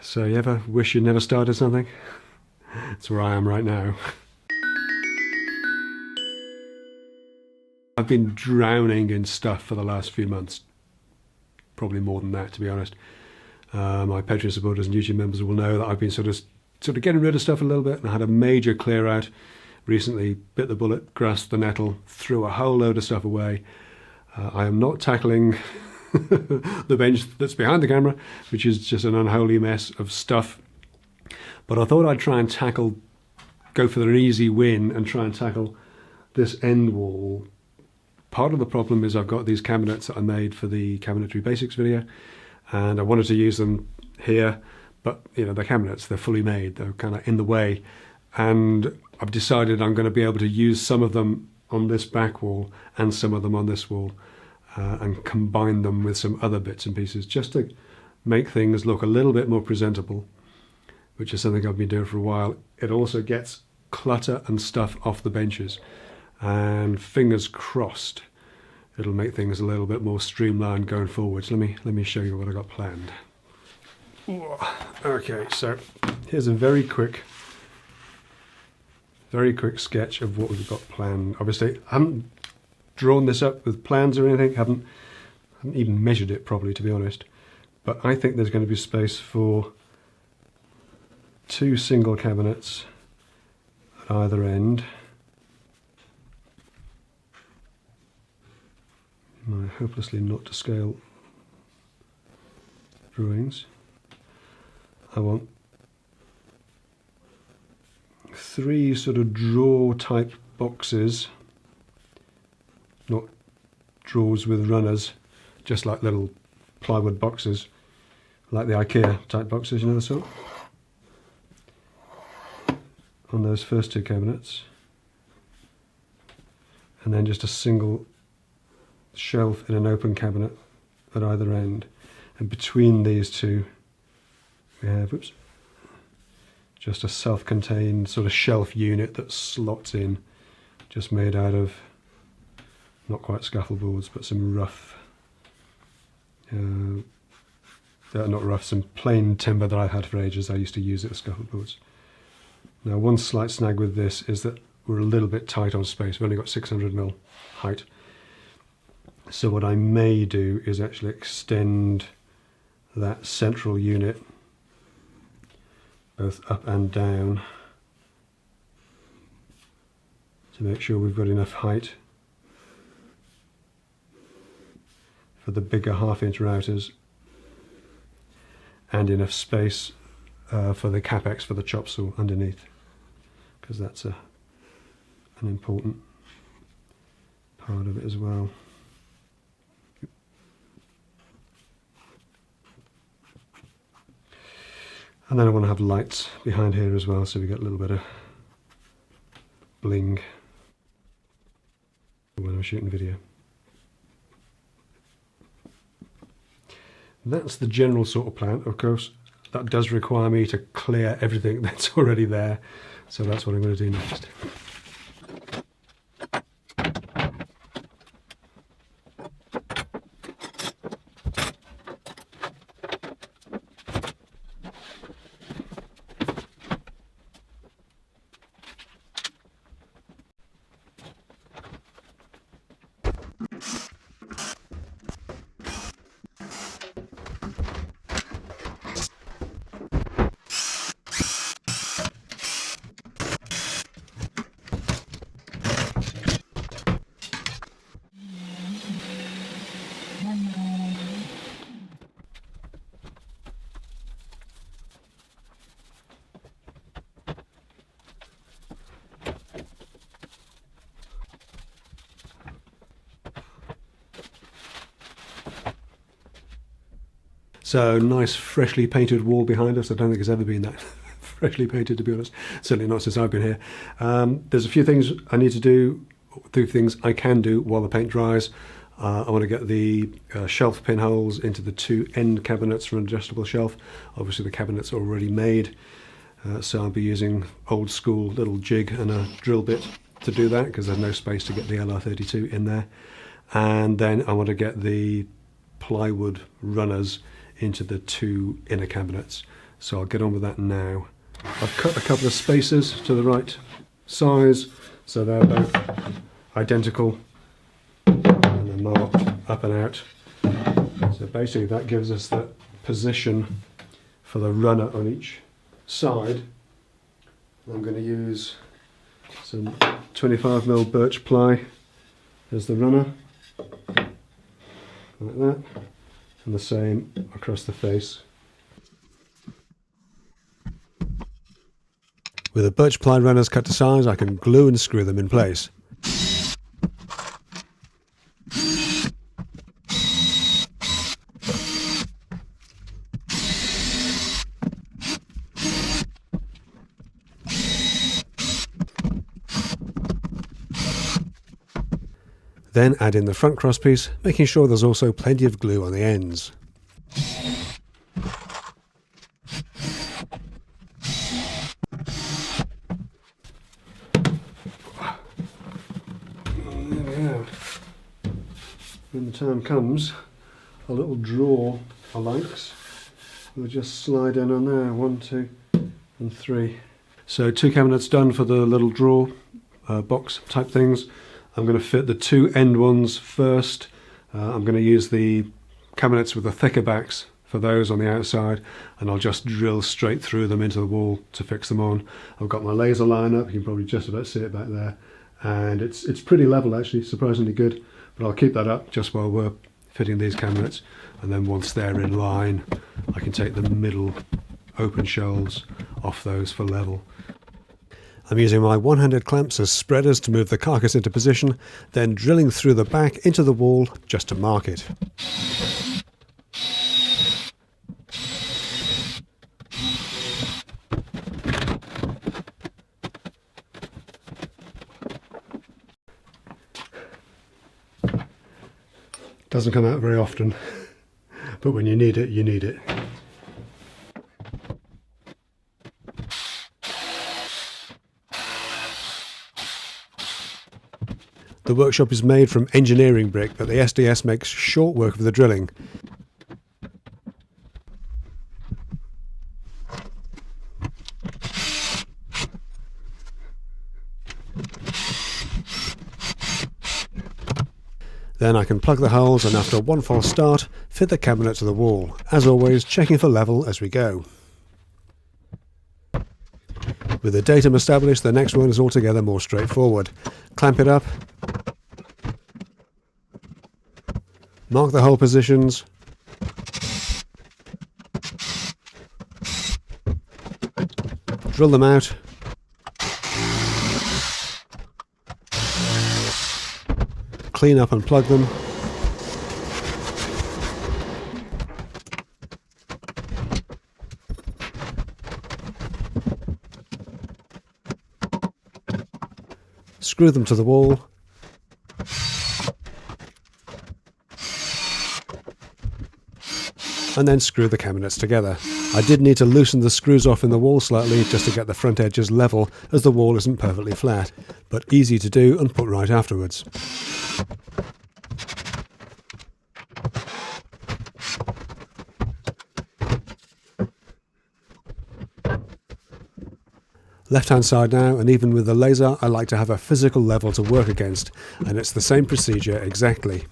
So you ever wish you'd never started something? That's where I am right now. I've been drowning in stuff for the last few months. Probably more than that, to be honest. My Patreon supporters and YouTube members will know that I've been sort of getting rid of stuff a little bit, and I had a major clear out recently, bit the bullet, grasped the nettle, threw a whole load of stuff away. I am not tackling the bench that's behind the camera, which is just an unholy mess of stuff. But I thought I'd try and go for an easy win and try and tackle this end wall. Part of the problem is I've got these cabinets that I made for the Cabinetry Basics video, and I wanted to use them here, but you know, the cabinets, they're fully made, they're kind of in the way, and I've decided I'm going to be able to use some of them on this back wall and some of them on this wall, and combine them with some other bits and pieces just to make things look a little bit more presentable, which is something I've been doing for a while. It also gets clutter and stuff off the benches, and fingers crossed it'll make things a little bit more streamlined going forwards. Let me show you what I got planned. Okay, so here's a very quick sketch of what we've got planned. Obviously I haven't drawn this up with plans or anything, haven't even measured it properly, to be honest, but I think there's going to be space for 2 single cabinets at either end. My hopelessly not to scale drawings. I want 3 sort of drawer type boxes, not drawers with runners, just like little plywood boxes, like the IKEA type boxes, you know the sort, on those first 2 cabinets, and then just a single shelf in an open cabinet at either end, and between these 2 we have, just a self-contained sort of shelf unit that slots in, just made out of not quite scaffold boards, but some rough, not rough, some plain timber that I've had for ages. I used to use it as scaffold boards. Now, one slight snag with this is that we're a little bit tight on space. We've only got 600mm height. So what I may do is actually extend that central unit both up and down to make sure we've got enough height for the bigger 1/2 inch routers and enough space for the capex for the chop saw underneath, because that's an important part of it as well. And then I want to have lights behind here as well, so we get a little bit of bling when I'm shooting video. That's the general sort of plan. Of course, that does require me to clear everything that's already there, so that's what I'm going to do next. So nice freshly painted wall behind us. I don't think it's ever been that freshly painted, to be honest. Certainly not since I've been here. There's a few things I need to do, 2 things I can do while the paint dries. I want to get the shelf pinholes into the 2 end cabinets for an adjustable shelf. Obviously the cabinets are already made, so I'll be using old school little jig and a drill bit to do that, because there's no space to get the LR32 in there. And then I want to get the plywood runners into the 2 inner cabinets, So I'll get on with that now. I've cut a couple of spaces to the right size, so they're both identical, and then marked up and out. So basically that gives us that position for the runner on each side. I'm going to use some 25mm birch ply as the runner, like that, and the same across the face. With the birch ply runners cut to size, I can glue and screw them in place. Then add in the front crosspiece, making sure there's also plenty of glue on the ends. There we are. When the time comes, a little drawer I likes, we'll just slide in on there, 1, 2 and 3. So 2 cabinets done for the little drawer box type things. I'm going to fit the 2 end ones first. I'm going to use the cabinets with the thicker backs for those on the outside, and I'll just drill straight through them into the wall to fix them on. I've got my laser line up, you can probably just about see it back there, and it's pretty level actually, surprisingly good, but I'll keep that up just while we're fitting these cabinets, and then once they're in line I can take the middle open shelves off those for level. I'm using my one-handed clamps as spreaders to move the carcass into position, then drilling through the back into the wall just to mark it. Doesn't come out very often, but when you need it, you need it. The workshop is made from engineering brick, but the SDS makes short work of the drilling. Then I can plug the holes, and after one false start, fit the cabinet to the wall, as always checking for level as we go. With the datum established, the next one is altogether more straightforward. Clamp it up, mark the hole positions, drill them out, clean up and plug them, screw them to the wall, and then screw the cabinets together. I did need to loosen the screws off in the wall slightly just to get the front edges level, as the wall isn't perfectly flat, but easy to do and put right afterwards. Left hand side now, and even with the laser I like to have a physical level to work against, and it's the same procedure exactly.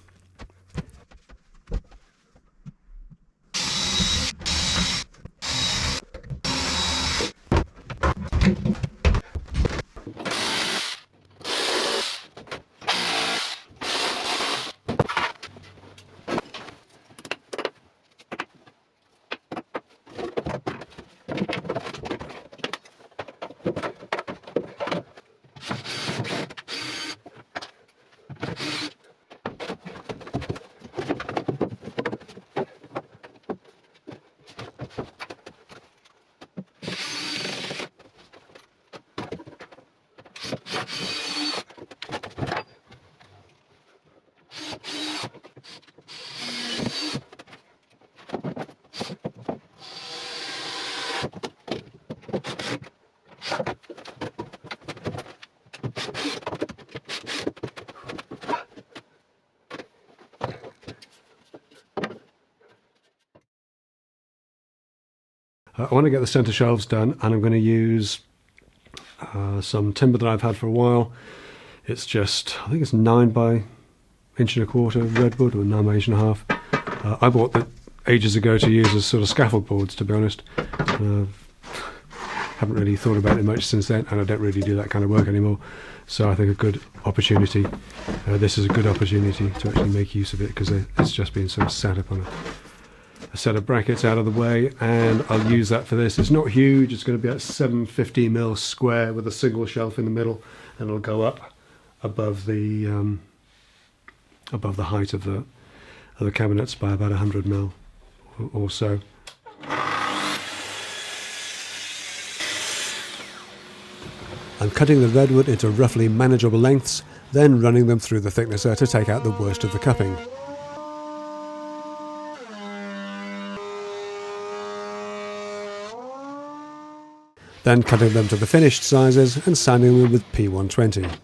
I want to get the centre shelves done, and I'm going to use some timber that I've had for a while. It's just, I think it's 9 by inch and a quarter redwood, or 9 by inch and a half. I bought that ages ago to use as sort of scaffold boards, to be honest. Haven't really thought about it much since then, and I don't really do that kind of work anymore. So I think a good opportunity, this is a good opportunity to actually make use of it, because it's just been sort of sat up on a set of brackets out of the way, and I'll use that for this. It's not huge, it's going to be at 750mm square with a single shelf in the middle, and it'll go up above the height of the cabinets by about 100mm or so. I'm cutting the redwood into roughly manageable lengths, then running them through the thicknesser to take out the worst of the cupping. Then cutting them to the finished sizes and sanding them with P120.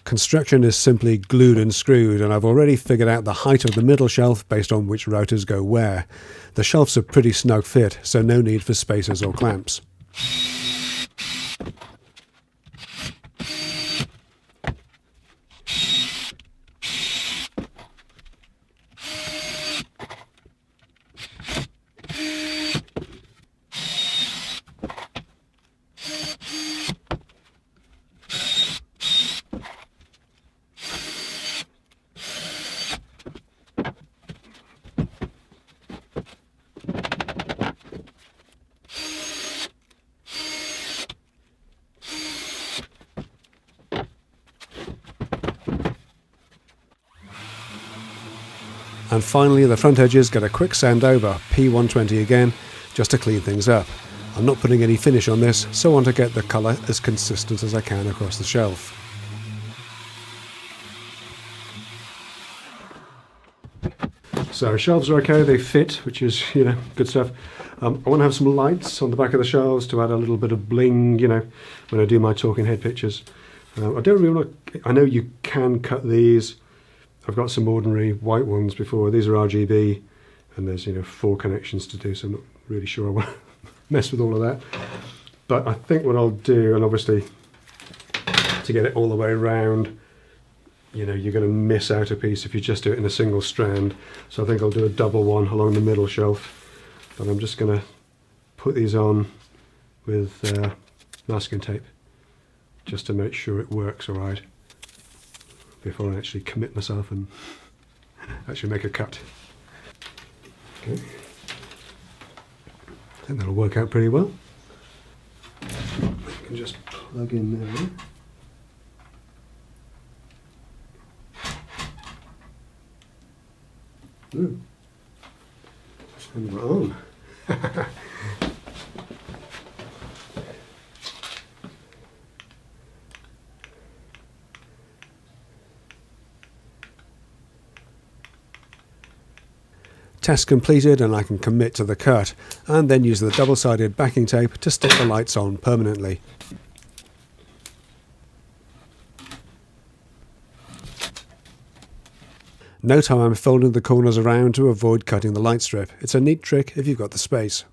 Construction is simply glued and screwed, and I've already figured out the height of the middle shelf based on which routers go where. The shelves are pretty snug fit, so no need for spacers or clamps. And finally, the front edges get a quick sand over, P120 again, just to clean things up. I'm not putting any finish on this, so I want to get the colour as consistent as I can across the shelf. So shelves are okay, they fit, which is, good stuff. I want to have some lights on the back of the shelves to add a little bit of bling, when I do my talking head pictures. I don't really want to, I know you can cut these. I've got some ordinary white ones before. These are RGB, and there's 4 connections to do, so I'm not really sure I want to mess with all of that. But I think what I'll do, and obviously to get it all the way around, you're going to miss out a piece if you just do it in a single strand. So I think I'll do a double one along the middle shelf. But I'm just going to put these on with masking tape, just to make sure it works all right, before I actually commit myself and actually make a cut. Okay. I think that'll work out pretty well. I can just plug in there. Ooh. And we're on. Test completed, and I can commit to the cut, and then use the double-sided backing tape to stick the lights on permanently. Note how I'm folding the corners around to avoid cutting the light strip. It's a neat trick if you've got the space.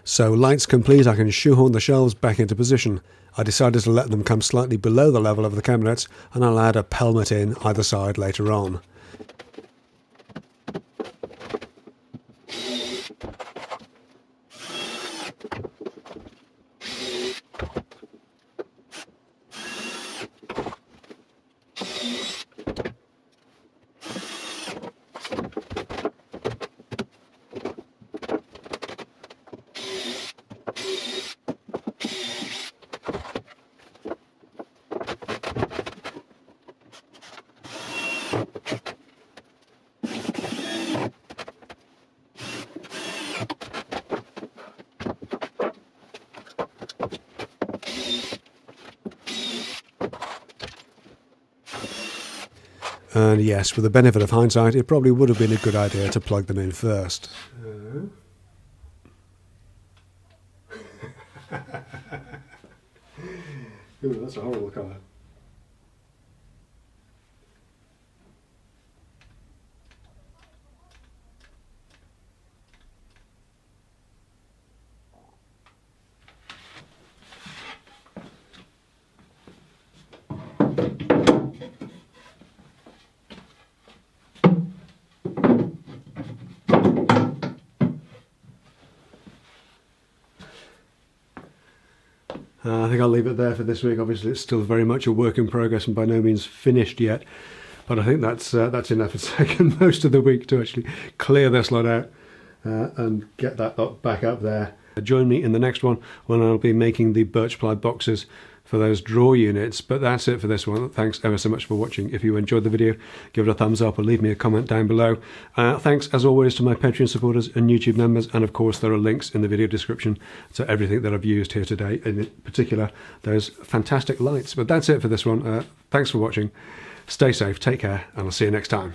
So lights complete, I can shoehorn the shelves back into position. I decided to let them come slightly below the level of the cabinets, and I'll add a pelmet in either side later on. And yes, with the benefit of hindsight, it probably would have been a good idea to plug them in first. Ooh, that's a horrible colour. I think I'll leave it there for this week. Obviously, it's still very much a work in progress and by no means finished yet. But I think that's enough. It's taken most of the week to actually clear this lot out and get that lot back up there. Join me in the next one when I'll be making the birch ply boxes for those drawer units. But that's it for this one. Thanks ever so much for watching. If you enjoyed the video, give it a thumbs up or leave me a comment down below. Thanks as always to my Patreon supporters and YouTube members, and of course there are links in the video description to everything that I've used here today, in particular those fantastic lights. But that's it for this one. Thanks for watching. Stay safe, take care, and I'll see you next time.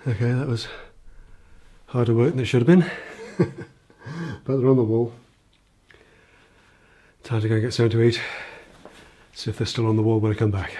Okay, that was harder work than it should have been, but they're on the wall. Time to go and get something to eat, see if they're still on the wall when I come back.